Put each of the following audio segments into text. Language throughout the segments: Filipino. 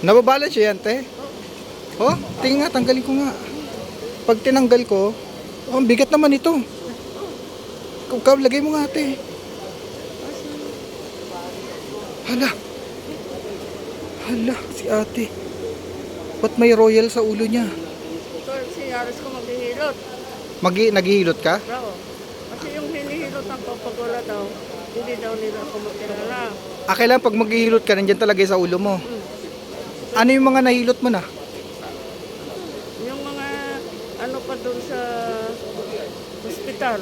Nababalance yan, te? Oh, tingin nga, tanggalin ko nga. Pag tinanggal ko, oh, ang bigat naman ito. Lagay mo nga, te. Hala. Hala, si ate. Ba't may royal sa ulo niya? Ito, sinaras ko maghihilot. Naghihilot ka? Bravo. Kasi yung hinihilotan ko pag wala daw, hindi daw nila ako magkilala. Kailangan pag maghihilot ka, nandyan talaga sa ulo mo. Ano yung mga nahilot mo na? Yung mga ano pa doon sa hospital.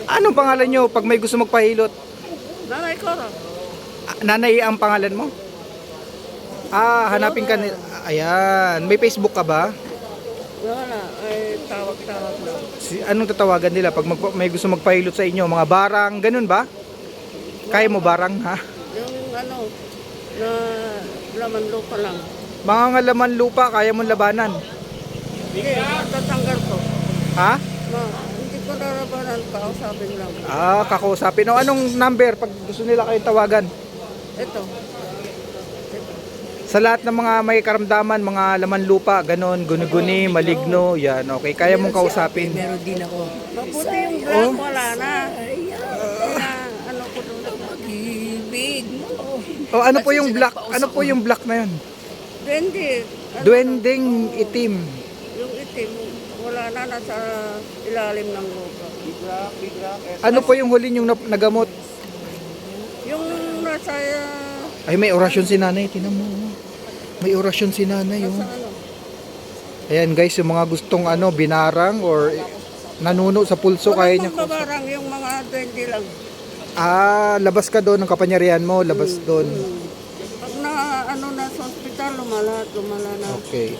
Anong pangalan nyo pag may gusto magpahilot? Nanay ko ra. Nanay ang pangalan mo? Hanapin ka ni... Ayan. May Facebook ka ba? Wala, ay tawag-tawag lang. Anong tatawagan nila pag may gusto magpahilot sa inyo? Mga barang, ganun ba? Kaya mo barang, ha? Yung ano, na laman lupa lang. Mga laman lupa, kaya mong labanan. Hindi, tatanggal ko. Ha? Hindi ko narabanan, kausapin lang. Kakausapin. O, anong number pag gusto nila kayong tawagan? Ito. Sa lahat ng mga may karamdaman, mga laman lupa, ganun, guni-guni, maligno, yan, okay. Kaya mong kausapin. Meron din ako. Mabuti yung black, wala na. Ano ko doon? Pag-ibig mo. O, ano po yung black? Ano po yung black na yun? Duwende. Duwending itim. Yung itim, wala na, nasa ilalim ng lupa. Ano po yung huli yung nagamot? Yung nasa, Ay, may orasyon si nanay, tinan mo. May orasyon si nanay, oh. nasa ano, Ayan guys, yung mga gustong binarang or nanuno sa pulso, kaya niya. magbabarang yung mga duwende lang. Labas ka doon ng kapangyarihan mo, labas doon. Pag na, ano na sa hospital, lumala na. Okay.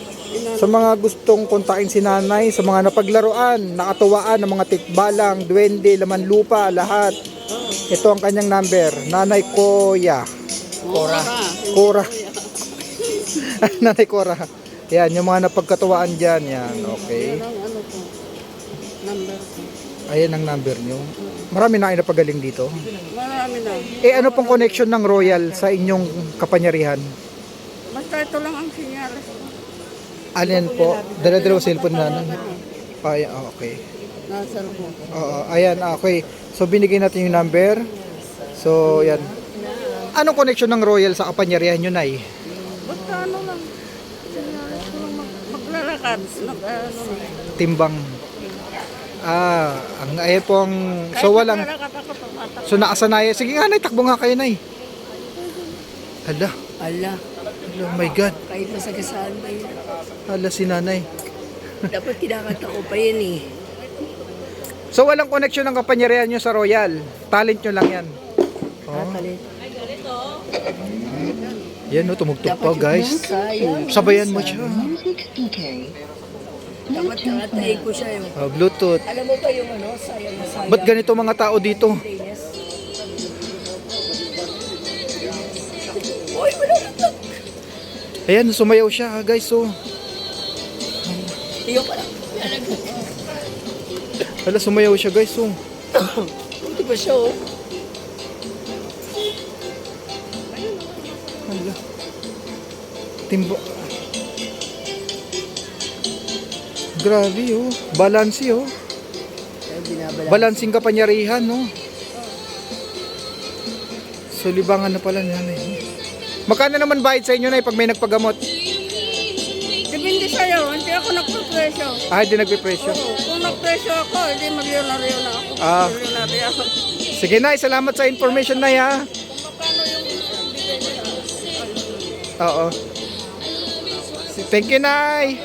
Sa mga gustong kontakin si nanay, sa mga napaglaruan, nakatuwaan ng mga tikbalang, duwende, laman lupa, lahat. Ito ang kanyang number, Nanay Koya. Cora. Nanay Cora. Yan, yung mga napagkatuwaan dyan, yan, okay. Yan ang ano ko, number ko. Ayan ang number nyo. Marami na kayo napagaling dito. Marami na. Ano pong connection ng Royal sa inyong kapangyarihan? Basta ito lang ang sinyalas ko. Alin po? Dala-dala cellphone na. Ay, okay. Nasa ko. Oo, ayan, okay. So, binigay natin yung number. So, yan. Anong connection ng Royal sa kapangyarihan nyo, Nay? Basta ano lang. Sinyalas ko lang maglalakad. Timbang. Ang ayan po ang... So, walang... Maglalakad ako tumatak. So, nakasanayan. Sige nga, Nay, takbo nga kayo, Nay. Hala. Ala, Oh my God. kahit masagasaan pa yun. Hala si Nanay. Dapat kinakanta ko pa yan eh. So, walang connection ng kapangyarihan nyo sa Royal. Talent nyo lang yan. Kakalit. Yan, no, tumugtog pa, guys. Sayang. Sabayan mo siya. Dapat nakatayin ko siya yung... Bluetooth. Alam mo pa yung ano, sayang na sayang. Ba't ganito mga tao dito? Uy, wala na. Ayan, sumayaw siya, guys. So, Iyo pa lang. hala, sumayaw siya, guys. So, Hindi ba siya oh? hala. Timbo. Grabe, oh. Balansi, oh. Balansing kapangyarihan, no? So, libangan na pala, nanay. Magkano naman bayad sa inyo, Nay, pag may nagpagamot? Depende sa'yo, hindi ako nagpapresyo. Hindi nagpipresyo. Oo, kung nagpresyo ako, hindi milyonaryo na ako. Milyonaryo ako. Sige, Nay, salamat sa information, Nay, ha? Kung magkano yung bigay nila. Oo. Thank you, Nay.